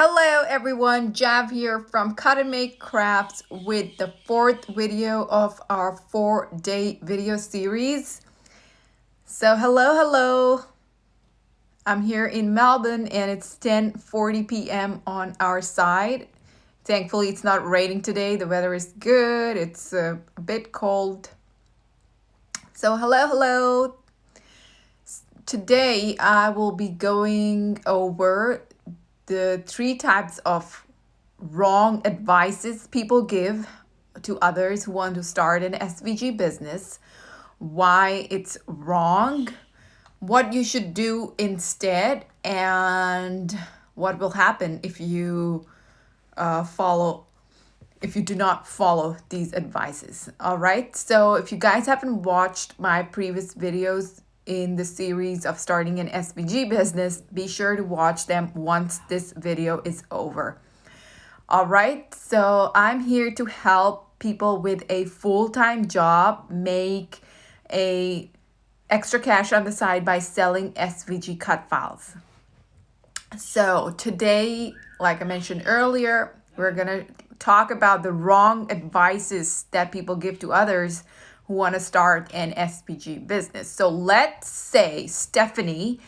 Hello everyone, Jav here from Cut and Make Crafts with the fourth video of our 4-day video series. So hello. I'm here in Melbourne and it's 10:40 p.m. on our side. Thankfully it's not raining today. The weather is good. It's a bit cold. So hello. Today I will be going over the 3 types of wrong advices people give to others who want to start an SVG business, why it's wrong, what you should do instead, and what will happen if you do not follow these advices. All right, so if you guys haven't watched my previous videos in the series of starting an SVG business, be sure to watch them once this video is over. All right, so I'm here to help people with a full-time job make a extra cash on the side by selling SVG cut files. So today, like I mentioned earlier, we're gonna talk about the wrong advices that people give to others who want to start an SVG business. So let's say Stephanie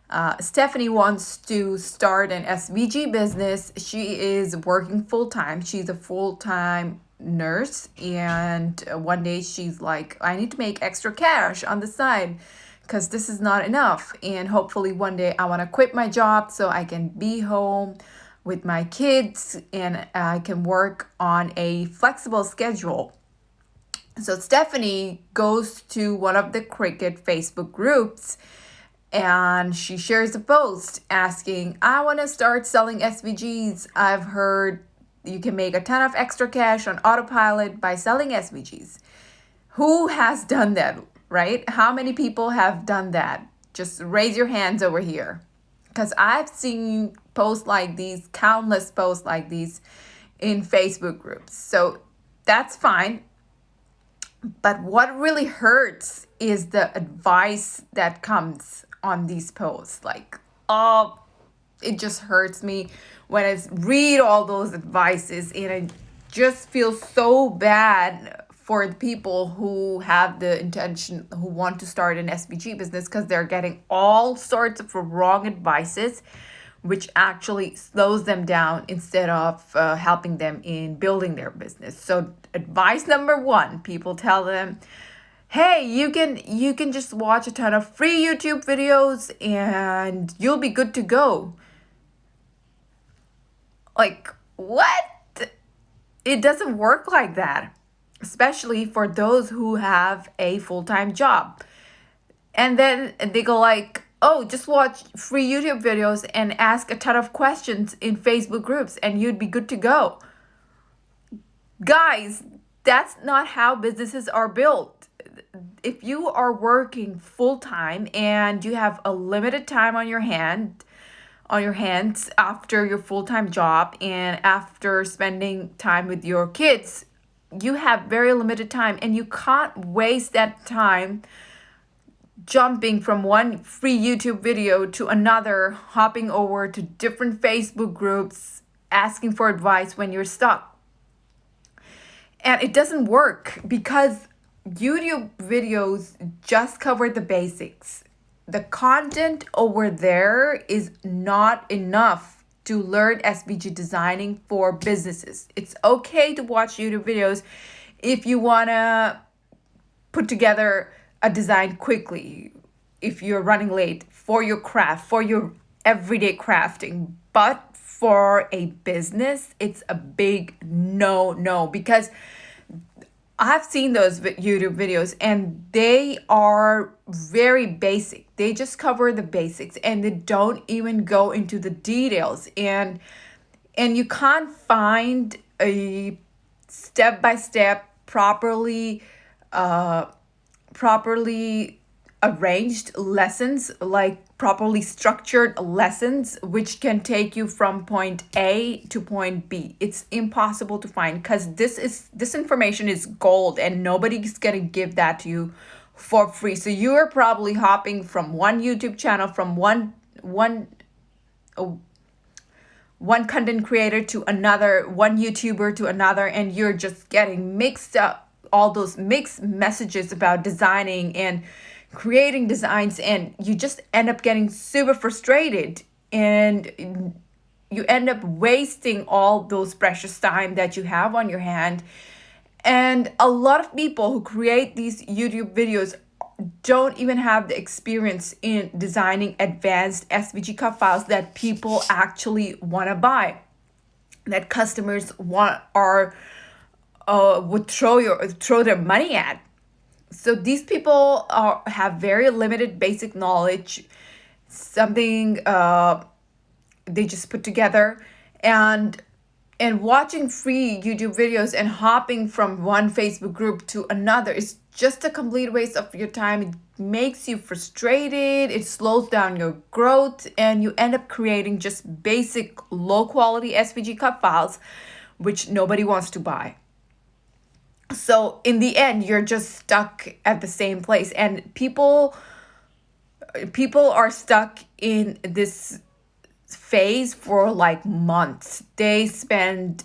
wants to start an SVG business. She is working full-time. She's a full-time nurse, and one day she's like, I need to make extra cash on the side because this is not enough, and hopefully one day I want to quit my job so I can be home with my kids and I can work on a flexible schedule. So Stephanie goes to one of the Cricut Facebook groups and she shares a post asking, I want to start selling SVGs. I've heard you can make a ton of extra cash on autopilot by selling SVGs. Who has done that, right? How many people have done that? Just raise your hands over here. Because I've seen posts like these, countless posts like these in Facebook groups. So that's fine. But what really hurts is the advice that comes on these posts. Like, oh, it just hurts me when I read all those advices, and I just feel so bad for the people who have the intention, who want to start an SVG business, because they're getting all sorts of wrong advices, which actually slows them down instead of helping them in building their business. So advice number 1, people tell them, hey, you can just watch a ton of free YouTube videos and you'll be good to go. Like, what? It doesn't work like that, especially for those who have a full-time job. And then they go like, oh, just watch free YouTube videos and ask a ton of questions in Facebook groups and you'd be good to go. Guys, that's not how businesses are built. If you are working full-time and you have a limited time on your hands after your full-time job and after spending time with your kids, you have very limited time and you can't waste that time jumping from one free YouTube video to another, hopping over to different Facebook groups, asking for advice when you're stuck. And it doesn't work because YouTube videos just cover the basics. The content over there is not enough to learn SVG designing for businesses. It's okay to watch YouTube videos if you want to put together a design quickly, if you're running late for your craft, for your everyday crafting. But for a business, it's a big no, because I've seen those YouTube videos and they are very basic. They just cover the basics and they don't even go into the details. And you can't find a step-by-step properly arranged lessons, like properly structured lessons, which can take you from point A to point B. It's impossible to find because this information is gold and nobody's gonna give that to you for free. So you're probably hopping from one YouTube channel, from one one content creator to another, one YouTuber to another, and you're just getting mixed up, all those mixed messages about designing and creating designs, and you just end up getting super frustrated, and you end up wasting all those precious time that you have on your hand. And a lot of people who create these YouTube videos don't even have the experience in designing advanced SVG cut files that people actually want to buy, that customers want, or would throw their money at. So these people have very limited basic knowledge, something they just put together, and watching free YouTube videos and hopping from one Facebook group to another is just a complete waste of your time. It makes you frustrated, it slows down your growth, and you end up creating just basic low quality SVG cut files which nobody wants to buy. So in the end, you're just stuck at the same place, and people are stuck in this phase for like months. They spend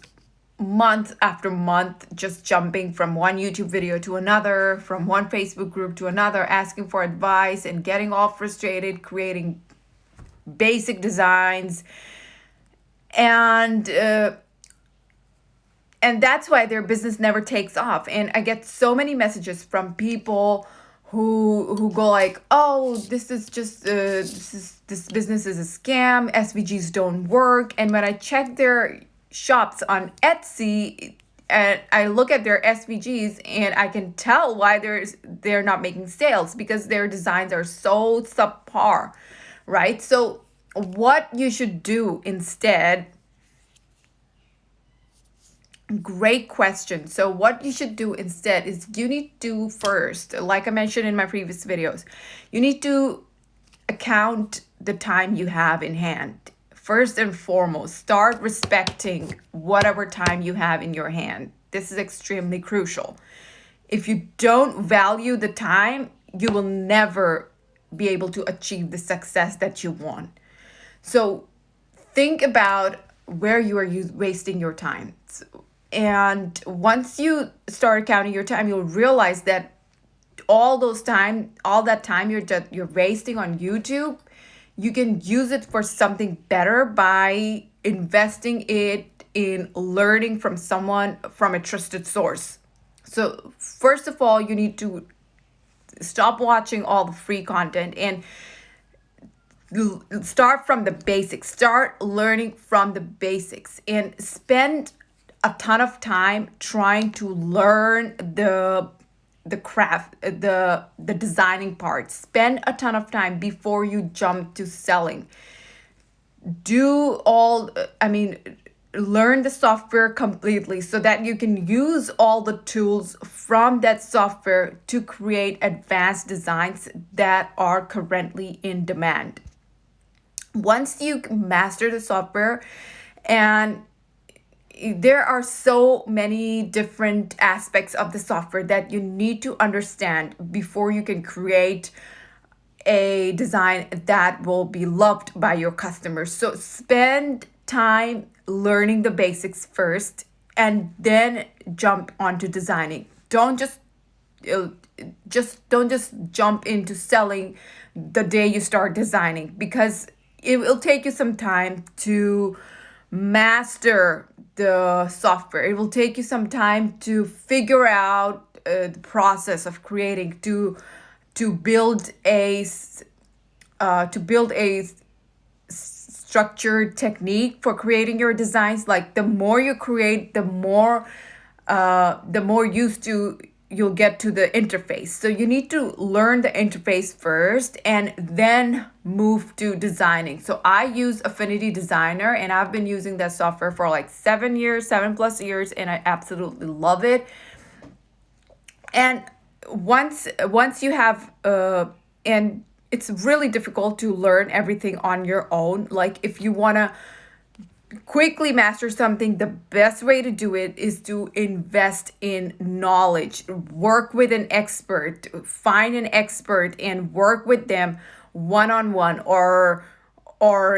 month after month just jumping from one YouTube video to another, from one Facebook group to another, asking for advice and getting all frustrated, creating basic designs, and that's why their business never takes off. And I get so many messages from people who go like, oh, this is just this business is a scam, SVGs don't work. And when I check their shops on Etsy and I look at their SVGs, and I can tell why they're not making sales, because their designs are so subpar, right? So what you should do instead, great question. So what you should do instead is you need to first, like I mentioned in my previous videos, you need to account the time you have in hand. First and foremost, start respecting whatever time you have in your hand. This is extremely crucial. If you don't value the time, you will never be able to achieve the success that you want. So think about where you are wasting your time. And once you start counting your time, you'll realize that all that time you're wasting on YouTube, you can use it for something better by investing it in learning from someone, from a trusted source. So first of all, you need to stop watching all the free content and start from the basics. Start learning from the basics and spend a ton of time trying to learn the craft, the designing part. Spend a ton of time before you jump to selling. Learn the software completely so that you can use all the tools from that software to create advanced designs that are currently in demand. Once you master the software, and there are so many different aspects of the software that you need to understand before you can create a design that will be loved by your customers. So spend time learning the basics first and then jump onto designing. Don't just jump into selling the day you start designing, because it will take you some time to master the software. It will take you some time to figure out the process of creating, to build a structured technique for creating your designs. Like the more you create, the more used to you'll get to the interface. So you need to learn the interface first and then move to designing. So I use Affinity Designer, and I've been using that software for like 7+ years, and I absolutely love it. And once you have and it's really difficult to learn everything on your own. Like if you want to quickly master something, the best way to do it is to invest in knowledge. Work with an expert, find an expert and work with them one-on-one or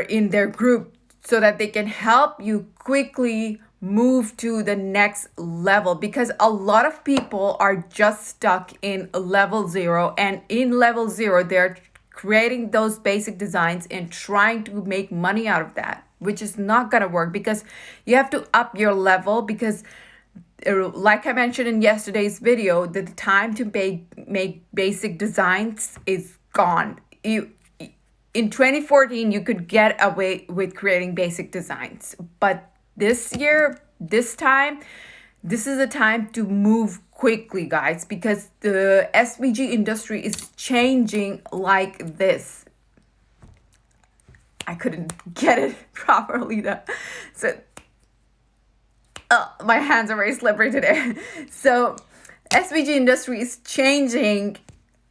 in their group so that they can help you quickly move to the next level, because a lot of people are just stuck in level 0, and in level 0 they're creating those basic designs and trying to make money out of that, which is not going to work, because you have to up your level. Because like I mentioned in yesterday's video, the time to make basic designs is gone. In 2014 you could get away with creating basic designs, but this year, this time, this is a time to move quickly, guys, because the SVG industry is changing like this. I couldn't get it properly though. So my hands are very slippery today. So SVG industry is changing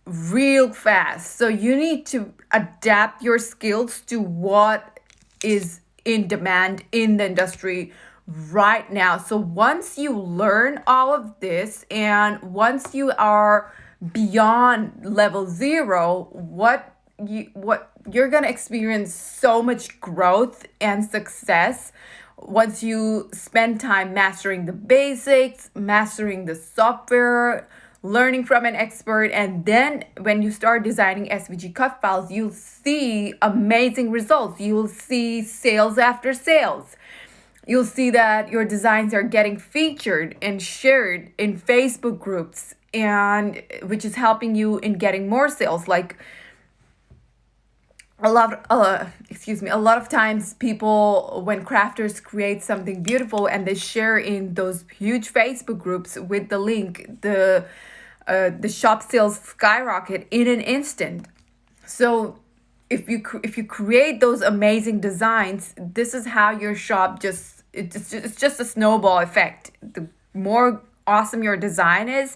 real fast. So you need to adapt your skills to what is in demand in the industry right now. So once you learn all of this, and once you are beyond level 0, what you're going to experience so much growth and success once you spend time mastering the basics, mastering the software, learning from an expert. And then when you start designing SVG cut files, you'll see amazing results. You'll see sales after sales. You'll see that your designs are getting featured and shared in Facebook groups, and which is helping you in getting more sales. Like a lot of times when crafters create something beautiful and they share in those huge Facebook groups with the link, the shop sales skyrocket in an instant. So if you create those amazing designs, this is how your shop it's just a snowball effect. The more awesome your design is,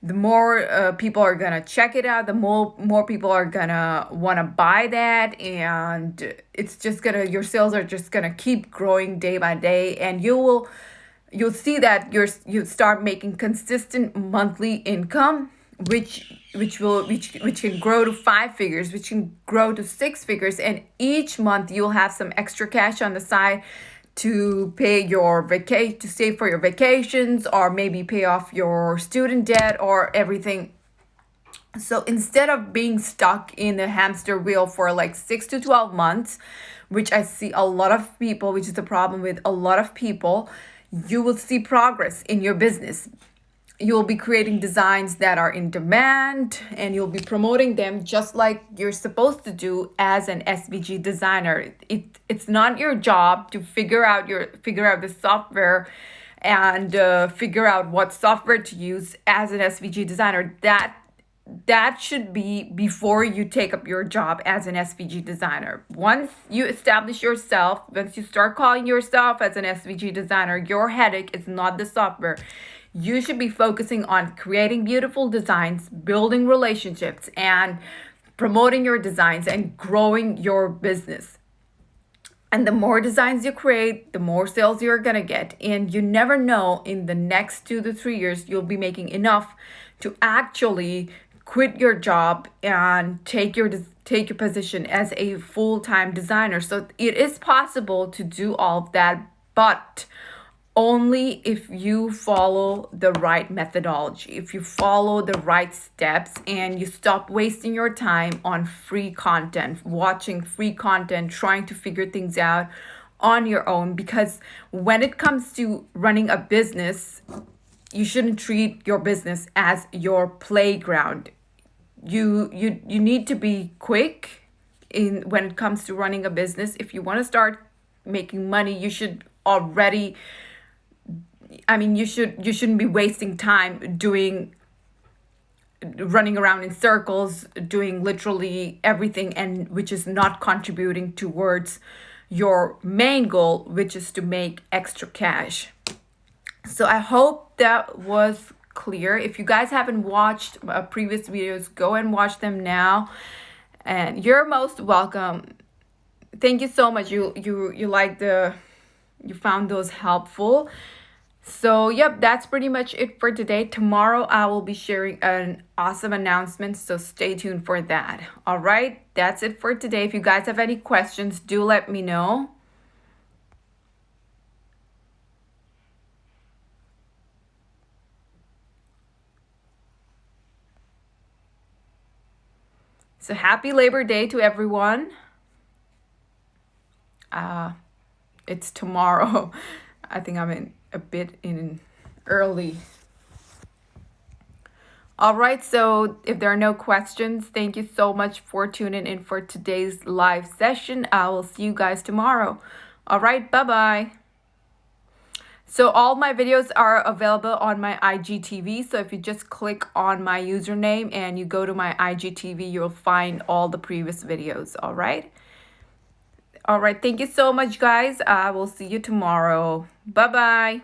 the more people are gonna check it out, the more people are gonna want to buy that, and it's just gonna, your sales are just gonna keep growing day by day, and you'll see that you start making consistent monthly income, which can grow to 5 figures, which can grow to 6 figures, and each month you'll have some extra cash on the side to pay your to save for your vacations, or maybe pay off your student debt or everything. So instead of being stuck in the hamster wheel for like 6 to 12 months, which I see a lot of people, which is the problem with a lot of people, you will see progress in your business. You'll be creating designs that are in demand, and you'll be promoting them just like you're supposed to do as an SVG designer. It's not your job to figure out the software and figure out what software to use as an SVG designer. That should be before you take up your job as an SVG designer. Once you establish yourself, once you start calling yourself as an SVG designer, your headache is not the software. You should be focusing on creating beautiful designs, building relationships, and promoting your designs and growing your business. And the more designs you create, the more sales you're going to get. And you never know, in the next 2 to 3 years, you'll be making enough to actually quit your job and take your position as a full-time designer. So it is possible to do all of that, but only if you follow the right methodology, if you follow the right steps, and you stop wasting your time on free content, watching free content, trying to figure things out on your own. Because when it comes to running a business, you shouldn't treat your business as your playground. You need to be quick when it comes to running a business. If you want to start making money, you should already, you shouldn't be wasting time running around in circles, doing literally everything, and which is not contributing towards your main goal, which is to make extra cash. So I hope that was clear. If you guys haven't watched previous videos, go and watch them now, and you're most welcome. Thank you so much. You found those helpful. So yep, that's pretty much it for today. Tomorrow I will be sharing an awesome announcement, so stay tuned for that. All right, that's it for today. If you guys have any questions, do let me know. So happy Labor Day to everyone. It's tomorrow. I think I'm a bit early. All right, so if there are no questions, thank you so much for tuning in for today's live session. I will see you guys tomorrow. All right, bye-bye. So all my videos are available on my IGTV. So if you just click on my username and you go to my IGTV, you'll find all the previous videos. All right. All right. Thank you so much, guys. I will see you tomorrow. Bye-bye.